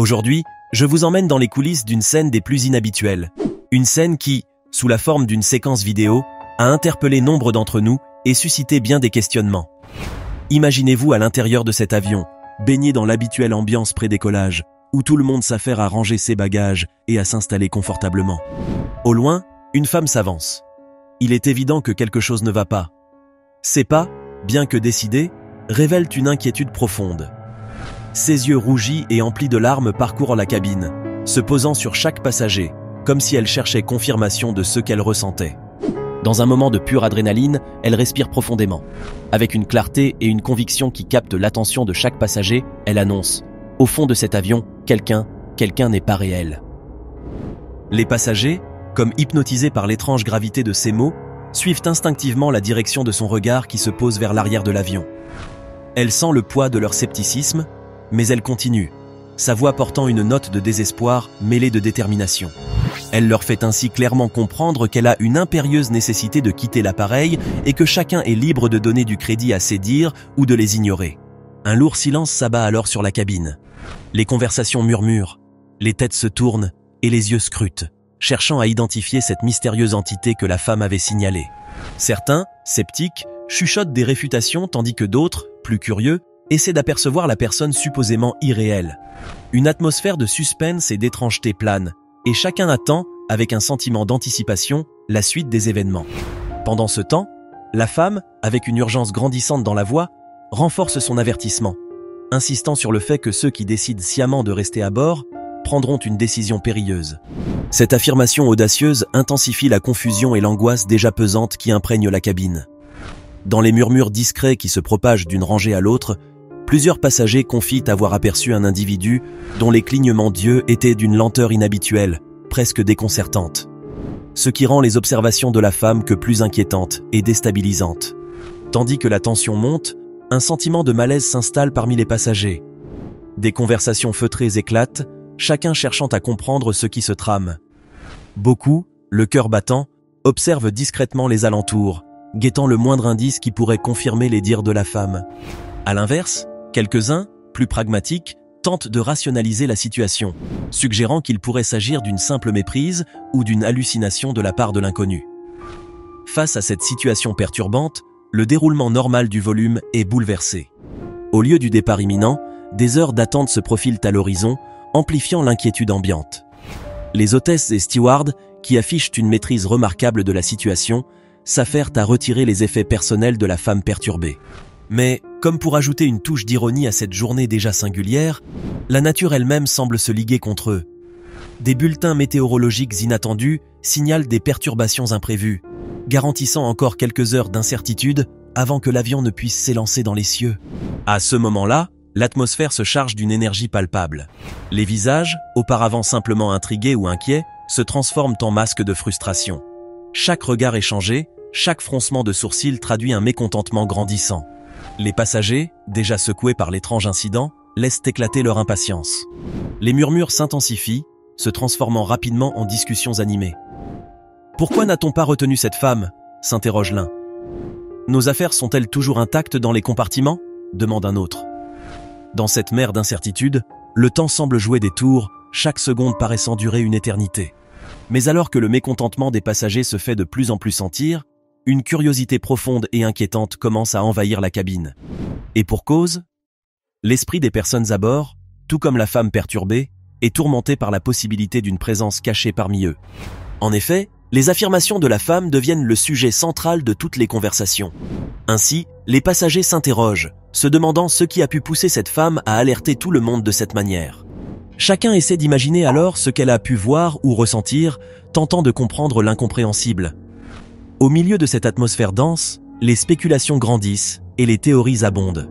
Aujourd'hui, je vous emmène dans les coulisses d'une scène des plus inhabituelles. Une scène qui, sous la forme d'une séquence vidéo, a interpellé nombre d'entre nous et suscité bien des questionnements. Imaginez-vous à l'intérieur de cet avion, baigné dans l'habituelle ambiance pré-décollage, où tout le monde s'affaire à ranger ses bagages et à s'installer confortablement. Au loin, une femme s'avance. Il est évident que quelque chose ne va pas. Ses pas, bien que décidés, révèlent une inquiétude profonde. Ses yeux rougis et emplis de larmes parcourent la cabine, se posant sur chaque passager, comme si elle cherchait confirmation de ce qu'elle ressentait. Dans un moment de pure adrénaline, elle respire profondément. Avec une clarté et une conviction qui captent l'attention de chaque passager, elle annonce « Au fond de cet avion, quelqu'un n'est pas réel ». Les passagers, comme hypnotisés par l'étrange gravité de ces mots, suivent instinctivement la direction de son regard qui se pose vers l'arrière de l'avion. Elle sent le poids de leur scepticisme, mais elle continue, sa voix portant une note de désespoir mêlée de détermination. Elle leur fait ainsi clairement comprendre qu'elle a une impérieuse nécessité de quitter l'appareil et que chacun est libre de donner du crédit à ses dires ou de les ignorer. Un lourd silence s'abat alors sur la cabine. Les conversations murmurent, les têtes se tournent et les yeux scrutent, cherchant à identifier cette mystérieuse entité que la femme avait signalée. Certains, sceptiques, chuchotent des réfutations tandis que d'autres, plus curieux, essaient d'apercevoir la personne supposément irréelle. Une atmosphère de suspense et d'étrangeté plane, et chacun attend, avec un sentiment d'anticipation, la suite des événements. Pendant ce temps, la femme, avec une urgence grandissante dans la voix, renforce son avertissement, insistant sur le fait que ceux qui décident sciemment de rester à bord prendront une décision périlleuse. Cette affirmation audacieuse intensifie la confusion et l'angoisse déjà pesante qui imprègnent la cabine. Dans les murmures discrets qui se propagent d'une rangée à l'autre, plusieurs passagers confient avoir aperçu un individu dont les clignements d'yeux étaient d'une lenteur inhabituelle, presque déconcertante. Ce qui rend les observations de la femme que plus inquiétantes et déstabilisantes. Tandis que la tension monte, un sentiment de malaise s'installe parmi les passagers. Des conversations feutrées éclatent, chacun cherchant à comprendre ce qui se trame. Beaucoup, le cœur battant, observent discrètement les alentours, guettant le moindre indice qui pourrait confirmer les dires de la femme. À l'inverse, quelques-uns, plus pragmatiques, tentent de rationaliser la situation, suggérant qu'il pourrait s'agir d'une simple méprise ou d'une hallucination de la part de l'inconnu. Face à cette situation perturbante, le déroulement normal du volume est bouleversé. Au lieu du départ imminent, des heures d'attente se profilent à l'horizon, amplifiant l'inquiétude ambiante. Les hôtesses et stewards, qui affichent une maîtrise remarquable de la situation, s'affairent à retirer les effets personnels de la femme perturbée. Mais, comme pour ajouter une touche d'ironie à cette journée déjà singulière, la nature elle-même semble se liguer contre eux. Des bulletins météorologiques inattendus signalent des perturbations imprévues, garantissant encore quelques heures d'incertitude avant que l'avion ne puisse s'élancer dans les cieux. À ce moment-là, l'atmosphère se charge d'une énergie palpable. Les visages, auparavant simplement intrigués ou inquiets, se transforment en masques de frustration. Chaque regard échangé, chaque froncement de sourcils traduit un mécontentement grandissant. Les passagers, déjà secoués par l'étrange incident, laissent éclater leur impatience. Les murmures s'intensifient, se transformant rapidement en discussions animées. « Pourquoi n'a-t-on pas retenu cette femme ?» s'interroge l'un. « Nos affaires sont-elles toujours intactes dans les compartiments ?» demande un autre. Dans cette mer d'incertitude, le temps semble jouer des tours, chaque seconde paraissant durer une éternité. Mais alors que le mécontentement des passagers se fait de plus en plus sentir, une curiosité profonde et inquiétante commence à envahir la cabine. Et pour cause, l'esprit des personnes à bord, tout comme la femme perturbée, est tourmenté par la possibilité d'une présence cachée parmi eux. En effet, les affirmations de la femme deviennent le sujet central de toutes les conversations. Ainsi, les passagers s'interrogent, se demandant ce qui a pu pousser cette femme à alerter tout le monde de cette manière. Chacun essaie d'imaginer alors ce qu'elle a pu voir ou ressentir, tentant de comprendre l'incompréhensible. Au milieu de cette atmosphère dense, les spéculations grandissent et les théories abondent.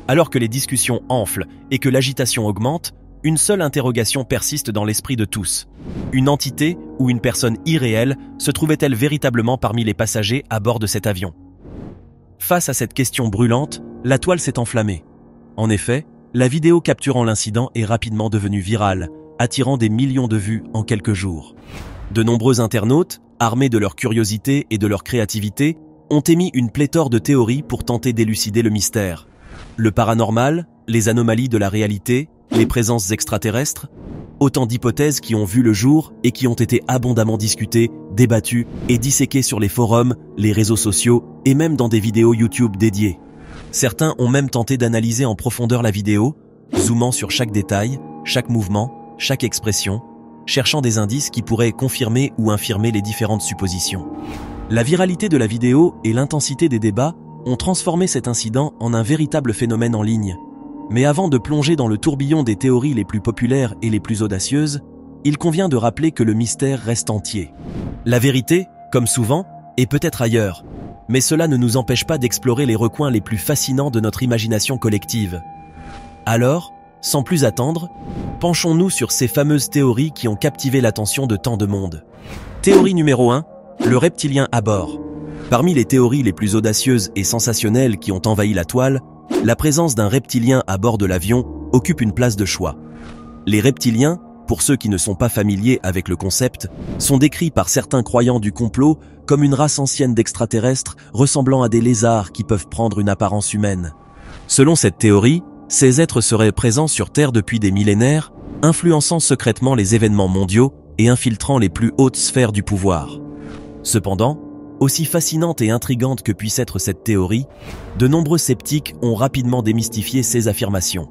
Alors que les discussions enflent et que l'agitation augmente, une seule interrogation persiste dans l'esprit de tous. Une entité ou une personne irréelle se trouvait-elle véritablement parmi les passagers à bord de cet avion? Face à cette question brûlante, la toile s'est enflammée. En effet, la vidéo capturant l'incident est rapidement devenue virale, attirant des millions de vues en quelques jours. De nombreux internautes, armés de leur curiosité et de leur créativité, ont émis une pléthore de théories pour tenter d'élucider le mystère. Le paranormal, les anomalies de la réalité, Les présences extraterrestres? Autant d'hypothèses qui ont vu le jour et qui ont été abondamment discutées, débattues et disséquées sur les forums, les réseaux sociaux et même dans des vidéos YouTube dédiées. Certains ont même tenté d'analyser en profondeur la vidéo, zoomant sur chaque détail, chaque mouvement, chaque expression, cherchant des indices qui pourraient confirmer ou infirmer les différentes suppositions. La viralité de la vidéo et l'intensité des débats ont transformé cet incident en un véritable phénomène en ligne. Mais avant de plonger dans le tourbillon des théories les plus populaires et les plus audacieuses, il convient de rappeler que le mystère reste entier. La vérité, comme souvent, est peut-être ailleurs, mais cela ne nous empêche pas d'explorer les recoins les plus fascinants de notre imagination collective. Alors, sans plus attendre, penchons-nous sur ces fameuses théories qui ont captivé l'attention de tant de monde. Théorie numéro 1, le reptilien à bord. Parmi les théories les plus audacieuses et sensationnelles qui ont envahi la toile, la présence d'un reptilien à bord de l'avion occupe une place de choix. Les reptiliens, pour ceux qui ne sont pas familiers avec le concept, sont décrits par certains croyants du complot comme une race ancienne d'extraterrestres ressemblant à des lézards qui peuvent prendre une apparence humaine. Selon cette théorie, ces êtres seraient présents sur Terre depuis des millénaires, influençant secrètement les événements mondiaux et infiltrant les plus hautes sphères du pouvoir. Cependant, aussi fascinante et intrigante que puisse être cette théorie, de nombreux sceptiques ont rapidement démystifié ces affirmations.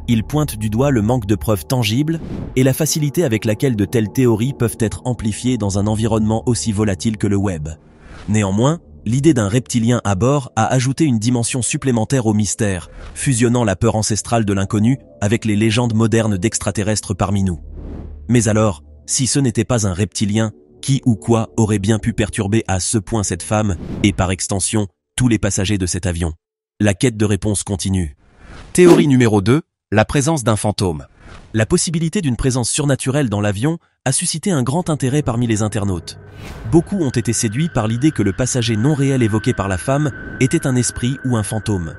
Ils pointent du doigt le manque de preuves tangibles et la facilité avec laquelle de telles théories peuvent être amplifiées dans un environnement aussi volatile que le web. Néanmoins, l'idée d'un reptilien à bord a ajouté une dimension supplémentaire au mystère, fusionnant la peur ancestrale de l'inconnu avec les légendes modernes d'extraterrestres parmi nous. Mais alors, si ce n'était pas un reptilien, qui ou quoi aurait bien pu perturber à ce point cette femme, et par extension, tous les passagers de cet avion? La quête de réponse continue. Théorie numéro 2, la présence d'un fantôme. La possibilité d'une présence surnaturelle dans l'avion a suscité un grand intérêt parmi les internautes. Beaucoup ont été séduits par l'idée que le passager non réel évoqué par la femme était un esprit ou un fantôme.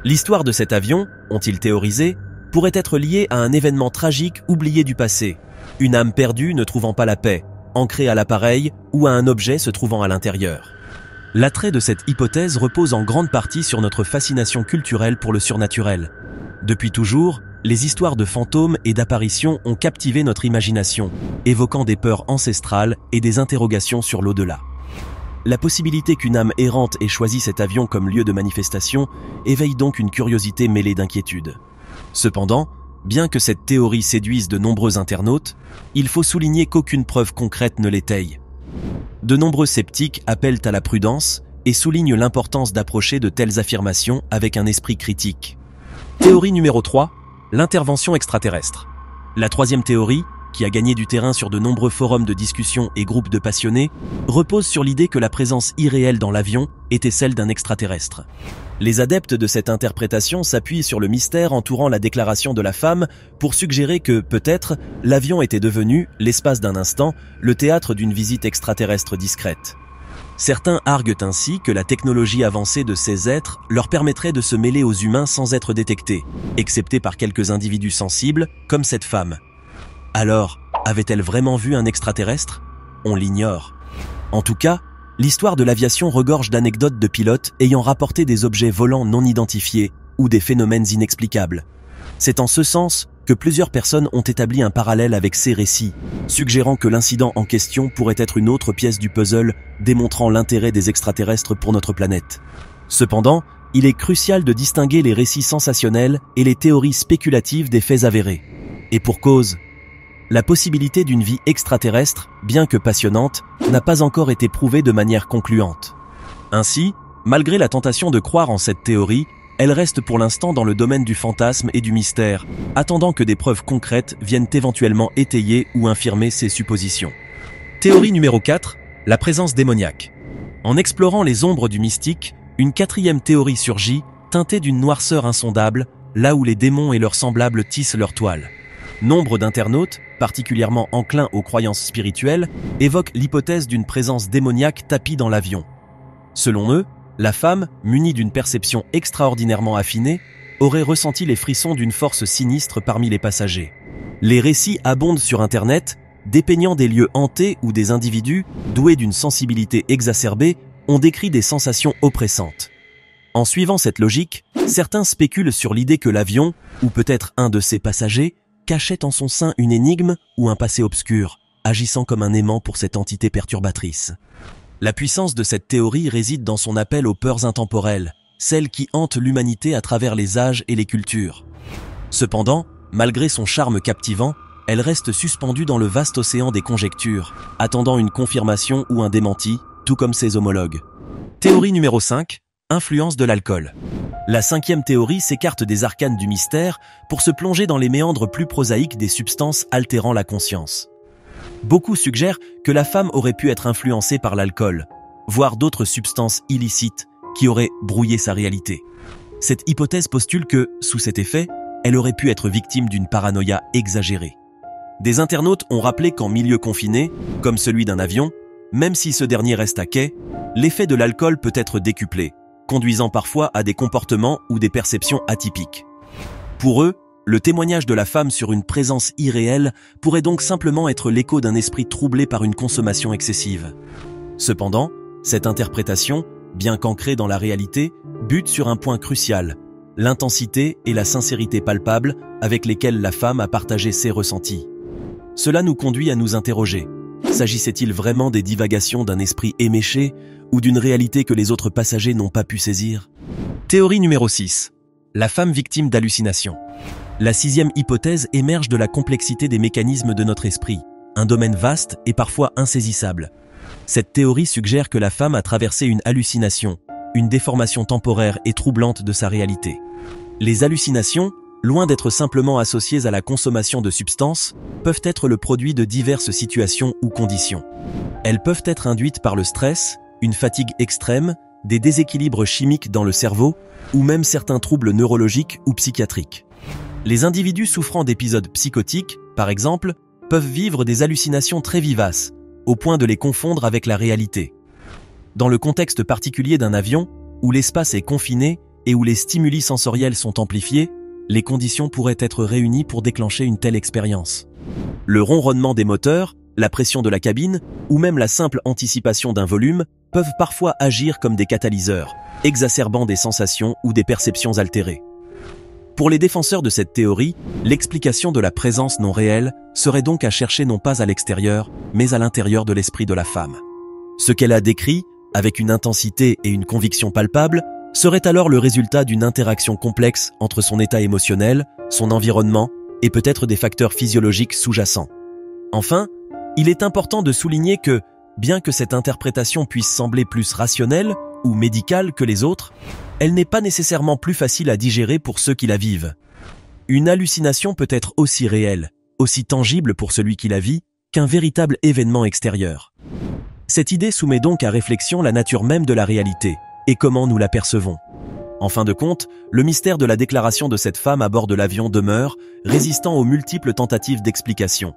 L'histoire de cet avion, ont-ils théorisé, pourrait être liée à un événement tragique oublié du passé. Une âme perdue ne trouvant pas la paix, ancrée à l'appareil ou à un objet se trouvant à l'intérieur. L'attrait de cette hypothèse repose en grande partie sur notre fascination culturelle pour le surnaturel. Depuis toujours, les histoires de fantômes et d'apparitions ont captivé notre imagination, évoquant des peurs ancestrales et des interrogations sur l'au-delà. La possibilité qu'une âme errante ait choisi cet avion comme lieu de manifestation éveille donc une curiosité mêlée d'inquiétude. Cependant, bien que cette théorie séduise de nombreux internautes, il faut souligner qu'aucune preuve concrète ne l'étaye. De nombreux sceptiques appellent à la prudence et soulignent l'importance d'approcher de telles affirmations avec un esprit critique. Théorie numéro 3, l'intervention extraterrestre. La troisième théorie, qui a gagné du terrain sur de nombreux forums de discussion et groupes de passionnés, repose sur l'idée que la présence irréelle dans l'avion était celle d'un extraterrestre. Les adeptes de cette interprétation s'appuient sur le mystère entourant la déclaration de la femme pour suggérer que, peut-être, l'avion était devenu, l'espace d'un instant, le théâtre d'une visite extraterrestre discrète. Certains arguent ainsi que la technologie avancée de ces êtres leur permettrait de se mêler aux humains sans être détectés, excepté par quelques individus sensibles, comme cette femme. Alors, avait-elle vraiment vu un extraterrestre? On l'ignore. En tout cas, l'histoire de l'aviation regorge d'anecdotes de pilotes ayant rapporté des objets volants non identifiés ou des phénomènes inexplicables. C'est en ce sens que plusieurs personnes ont établi un parallèle avec ces récits, suggérant que l'incident en question pourrait être une autre pièce du puzzle démontrant l'intérêt des extraterrestres pour notre planète. Cependant, il est crucial de distinguer les récits sensationnels et les théories spéculatives des faits avérés. Et pour cause, la possibilité d'une vie extraterrestre, bien que passionnante, n'a pas encore été prouvée de manière concluante. Ainsi, malgré la tentation de croire en cette théorie, elle reste pour l'instant dans le domaine du fantasme et du mystère, attendant que des preuves concrètes viennent éventuellement étayer ou infirmer ces suppositions. Théorie numéro 4, la présence démoniaque. En explorant les ombres du mystique, une quatrième théorie surgit, teintée d'une noirceur insondable, là où les démons et leurs semblables tissent leur toile. Nombre d'internautes, particulièrement enclins aux croyances spirituelles, évoquent l'hypothèse d'une présence démoniaque tapie dans l'avion. Selon eux, la femme, munie d'une perception extraordinairement affinée, aurait ressenti les frissons d'une force sinistre parmi les passagers. Les récits abondent sur Internet, dépeignant des lieux hantés où des individus, doués d'une sensibilité exacerbée, ont décrit des sensations oppressantes. En suivant cette logique, certains spéculent sur l'idée que l'avion, ou peut-être un de ses passagers, cachait en son sein une énigme ou un passé obscur, agissant comme un aimant pour cette entité perturbatrice. La puissance de cette théorie réside dans son appel aux peurs intemporelles, celles qui hantent l'humanité à travers les âges et les cultures. Cependant, malgré son charme captivant, elle reste suspendue dans le vaste océan des conjectures, attendant une confirmation ou un démenti, tout comme ses homologues. Théorie numéro 5, influence de l'alcool. La 5e théorie s'écarte des arcanes du mystère pour se plonger dans les méandres plus prosaïques des substances altérant la conscience. Beaucoup suggèrent que la femme aurait pu être influencée par l'alcool, voire d'autres substances illicites qui auraient brouillé sa réalité. Cette hypothèse postule que, sous cet effet, elle aurait pu être victime d'une paranoïa exagérée. Des internautes ont rappelé qu'en milieu confiné, comme celui d'un avion, même si ce dernier reste à quai, l'effet de l'alcool peut être décuplé, conduisant parfois à des comportements ou des perceptions atypiques. Pour eux, le témoignage de la femme sur une présence irréelle pourrait donc simplement être l'écho d'un esprit troublé par une consommation excessive. Cependant, cette interprétation, bien qu'ancrée dans la réalité, bute sur un point crucial, l'intensité et la sincérité palpable avec lesquelles la femme a partagé ses ressentis. Cela nous conduit à nous interroger. S'agissait-il vraiment des divagations d'un esprit éméché ou d'une réalité que les autres passagers n'ont pas pu saisir? Théorie numéro 6. La femme victime d'hallucinations. La 6e hypothèse émerge de la complexité des mécanismes de notre esprit, un domaine vaste et parfois insaisissable. Cette théorie suggère que la femme a traversé une hallucination, une déformation temporaire et troublante de sa réalité. Les hallucinations, loin d'être simplement associées à la consommation de substances, peuvent être le produit de diverses situations ou conditions. Elles peuvent être induites par le stress, une fatigue extrême, des déséquilibres chimiques dans le cerveau, ou même certains troubles neurologiques ou psychiatriques. Les individus souffrant d'épisodes psychotiques, par exemple, peuvent vivre des hallucinations très vivaces, au point de les confondre avec la réalité. Dans le contexte particulier d'un avion, où l'espace est confiné et où les stimuli sensoriels sont amplifiés, les conditions pourraient être réunies pour déclencher une telle expérience. Le ronronnement des moteurs, la pression de la cabine, ou même la simple anticipation d'un volume peuvent parfois agir comme des catalyseurs, exacerbant des sensations ou des perceptions altérées. Pour les défenseurs de cette théorie, l'explication de la présence non réelle serait donc à chercher non pas à l'extérieur, mais à l'intérieur de l'esprit de la femme. Ce qu'elle a décrit, avec une intensité et une conviction palpables, serait alors le résultat d'une interaction complexe entre son état émotionnel, son environnement et peut-être des facteurs physiologiques sous-jacents. Enfin, il est important de souligner que, bien que cette interprétation puisse sembler plus rationnelle ou médicale que les autres, elle n'est pas nécessairement plus facile à digérer pour ceux qui la vivent. Une hallucination peut être aussi réelle, aussi tangible pour celui qui la vit, qu'un véritable événement extérieur. Cette idée soumet donc à réflexion la nature même de la réalité, et comment nous la percevons. En fin de compte, le mystère de la déclaration de cette femme à bord de l'avion demeure, résistant aux multiples tentatives d'explication.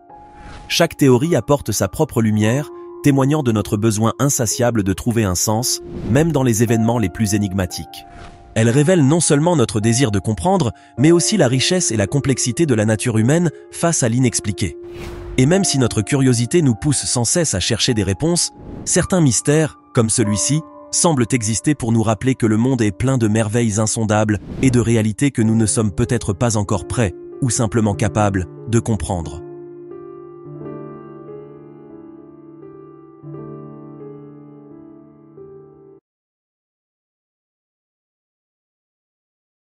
Chaque théorie apporte sa propre lumière, témoignant de notre besoin insatiable de trouver un sens, même dans les événements les plus énigmatiques. Elle révèle non seulement notre désir de comprendre, mais aussi la richesse et la complexité de la nature humaine face à l'inexpliqué. Et même si notre curiosité nous pousse sans cesse à chercher des réponses, certains mystères, comme celui-ci, semblent exister pour nous rappeler que le monde est plein de merveilles insondables et de réalités que nous ne sommes peut-être pas encore prêts ou simplement capables de comprendre.